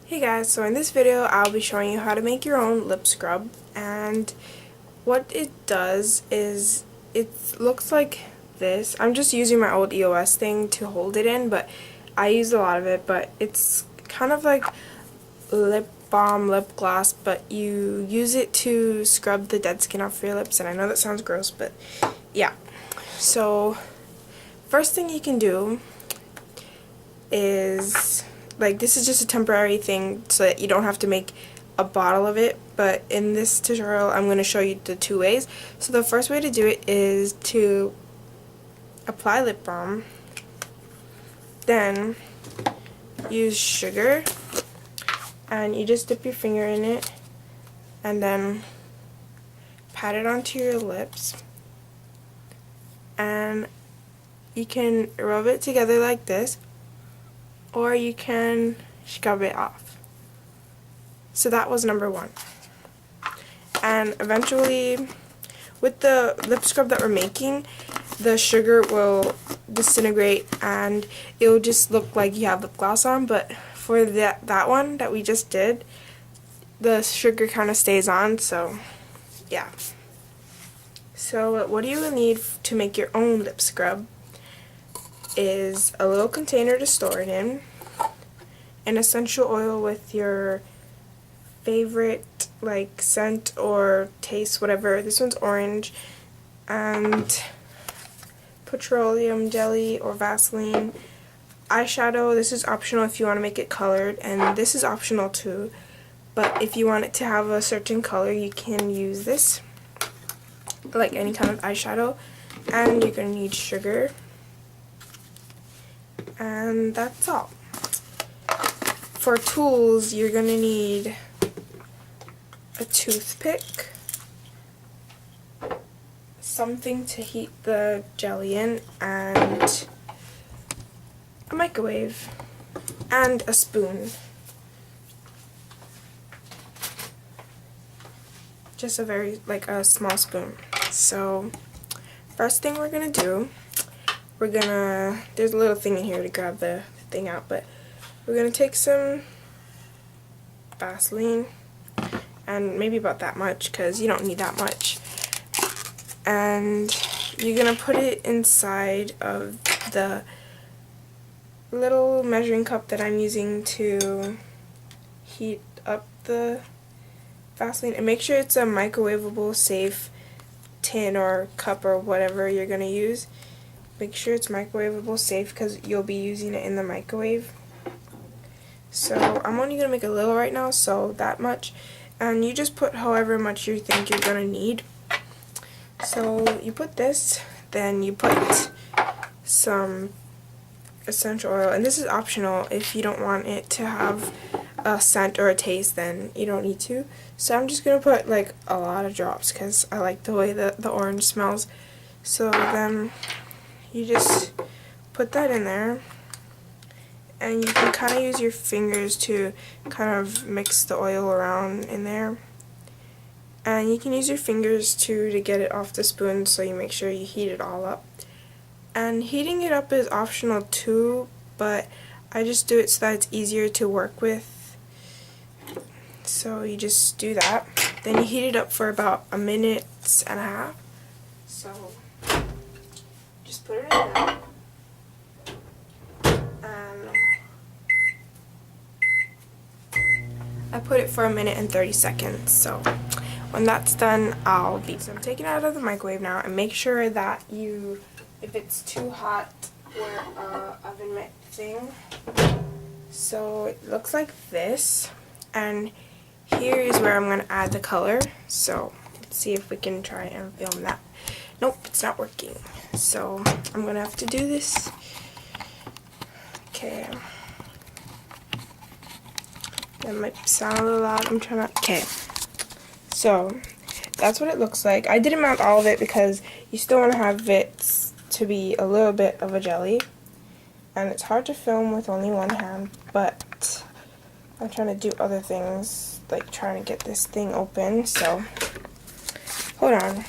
Hey guys, so in this video I'll be showing you how to make your own lip scrub, and what it does is it looks like this. I'm just using my old EOS thing to hold it in, but I use a lot of it, but it's kind of like lip balm, lip gloss, but you use it to scrub the dead skin off your lips, and I know that sounds gross, but yeah. So first thing you can do is, like, this is just a temporary thing so that you don't have to make a bottle of it, but in this tutorial I'm going to show you the two ways. So the first way to do it is to apply lip balm, then use sugar, and you just dip your finger in it and then pat it onto your lips, and you can rub it together like this, or you can scrub it off. So that was number one. And eventually, with the lip scrub that we're making, the sugar will disintegrate and it will just look like you have lip gloss on, but for that one that we just did, the sugar kind of stays on, so yeah. So what you will need to make your own lip scrub is a little container to store it in, an essential oil with your favorite like scent or taste, whatever. This one's orange, and petroleum jelly or Vaseline. Eyeshadow, this is optional if you want to make it colored, and this is optional too, but if you want it to have a certain color you can use this, like any kind of eyeshadow. And you're going to need sugar, and that's all. For tools, you're going to need a toothpick, something to heat the jelly in, and a microwave, and a spoon. Just a very, like a small spoon. So, first thing we're going to do, there's a little thing in here to grab the thing out, but we're going to take some Vaseline, and maybe about that much, because you don't need that much. And you're going to put it inside of the little measuring cup that I'm using to heat up the Vaseline. And make sure it's a microwavable safe tin or cup or whatever you're going to use. Make sure it's microwavable safe because you'll be using it in the microwave. So I'm only going to make a little right now, so that much. And you just put however much you think you're going to need. So you put this, then you put some essential oil, and this is optional. If you don't want it to have a scent or a taste, then you don't need to. So I'm just going to put like a lot of drops because I like the way the orange smells. So then you just put that in there, and you can kind of use your fingers to kind of mix the oil around in there. And you can use your fingers too to get it off the spoon, so you make sure you heat it all up. And heating it up is optional too, but I just do it so that it's easier to work with. So you just do that. Then you heat it up for about 1.5 minutes. So just put it in there. I put it for 1 minute and 30 seconds. So when that's done, I'm taking it out of the microwave now, and make sure that if it's too hot, wear a oven mitt thing. So it looks like this, and here is where I'm going to add the color. So let's see if we can try and film that. Nope, it's not working. So I'm going to have to do this. Okay. That might sound a little loud. I'm trying to... Okay. So that's what it looks like. I didn't mount all of it because you still want to have it to be a little bit of a jelly. And it's hard to film with only one hand, but I'm trying to do other things, like trying to get this thing open. So hold on.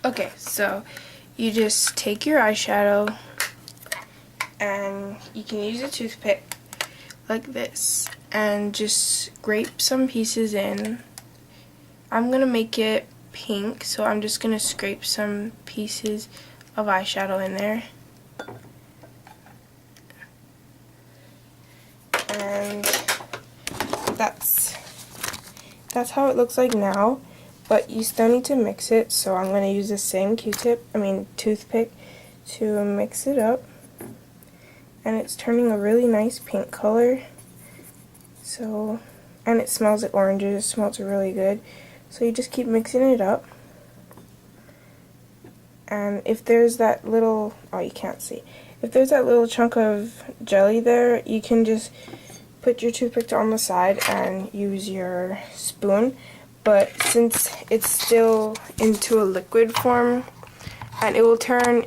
Okay, so you just take your eyeshadow and you can use a toothpick like this and just scrape some pieces in. I'm gonna make it pink, so I'm just gonna scrape some pieces of eyeshadow in there. And that's how it looks like now, but you still need to mix it, so I'm going to use the same toothpick to mix it up. And it's turning a really nice pink color. So, and it smells like oranges, it smells really good. So you just keep mixing it up. And if there's that little, oh, you can't see. If there's that little chunk of jelly there, you can just put your toothpick on the side and use your spoon. But since it's still into a liquid form, and it will turn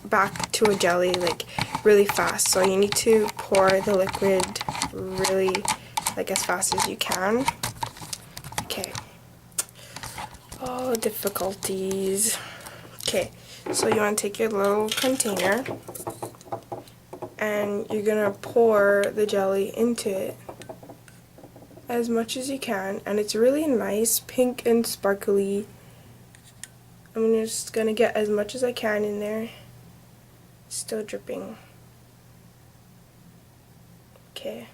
back to a jelly like really fast, so you need to pour the liquid really like as fast as you can. Okay. Oh, difficulties. Okay, so you want to take your little container and you're gonna pour the jelly into it as much as you can, and it's really nice pink and sparkly. I'm just gonna get as much as I can in there. It's still dripping. Okay,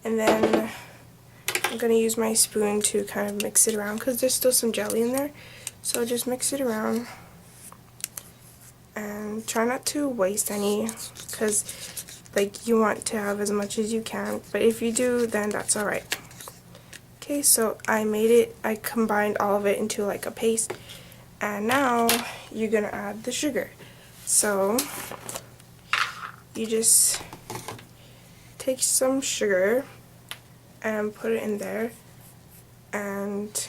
and then I'm gonna use my spoon to kind of mix it around because there's still some jelly in there, so just mix it around. And try not to waste any, because like you want to have as much as you can, but if you do, then that's alright. Okay, so I combined all of it into like a paste, and now you're gonna add the sugar. So you just take some sugar and put it in there, and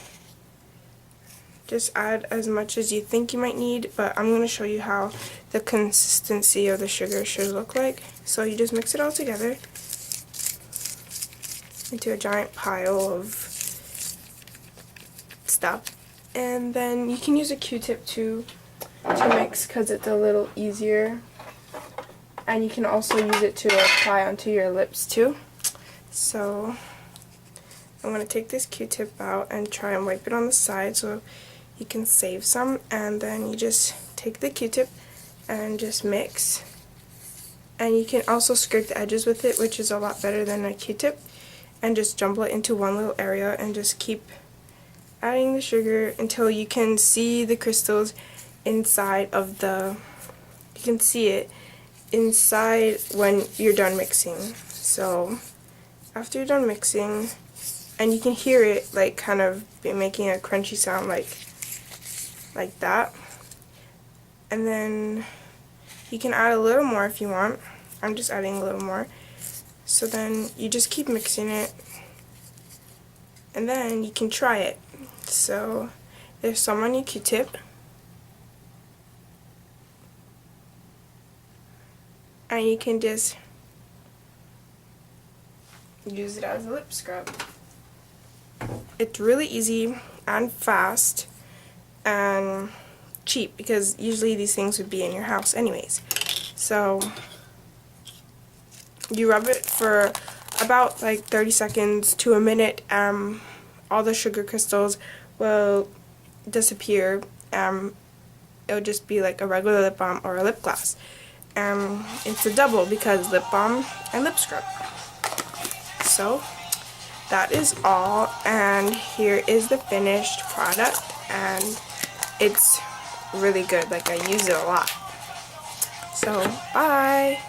just add as much as you think you might need, but I'm going to show you how the consistency of the sugar should look like. So you just mix it all together into a giant pile of stuff, and then you can use a Q-tip to mix because it's a little easier, and you can also use it to apply onto your lips too. So I'm going to take this Q-tip out and try and wipe it on the side so you can save some, and then you just take the Q-tip and just mix. And you can also scrape the edges with it, which is a lot better than a Q-tip, and just jumble it into one little area and just keep adding the sugar until you can see the crystals inside of you can see it inside when you're done mixing. So after you're done mixing, and you can hear it like kind of making a crunchy sound like that. And then you can add a little more if you want. I'm just adding a little more. So then you just keep mixing it, and then you can try it. So there's some on your Q-tip, and you can just use it as a lip scrub. It's really easy and fast and cheap, because usually these things would be in your house anyways. So you rub it for about like 30 seconds to a minute. All the sugar crystals will disappear. It'll just be like a regular lip balm or a lip gloss. It's a double because lip balm and lip scrub. So that is all, and here is the finished product, and it's really good. Like, I use it a lot. So bye.